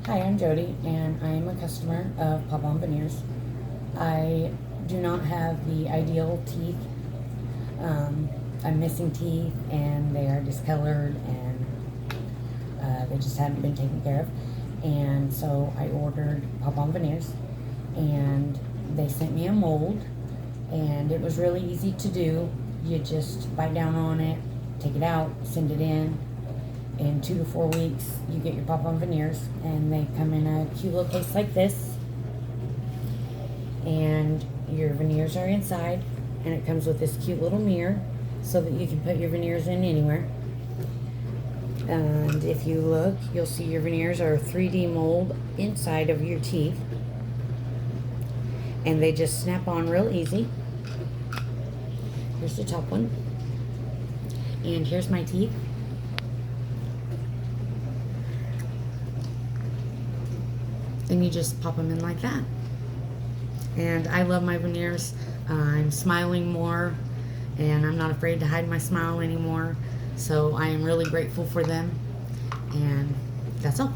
Hi, I'm Jody, and I am a customer of Pop-On Veneers. I do not have the ideal teeth. I'm missing teeth, and they are discolored, and they just haven't been taken care of. And so I ordered Pop-On Veneers, and they sent me a mold, and it was really easy to do. You just bite down on it, take it out, send it in. In 2 to 4 weeks, you get your Pop-On Veneers, and they come in a cute little case like this. And your veneers are inside, and it comes with this cute little mirror so that you can put your veneers in anywhere. And if you look, you'll see your veneers are a 3D mold inside of your teeth, and they just snap on real easy. Here's the top one, and here's my teeth. And you just pop them in like that. And I love my veneers. I'm smiling more, and I'm not afraid to hide my smile anymore. So I am really grateful for them, and that's all.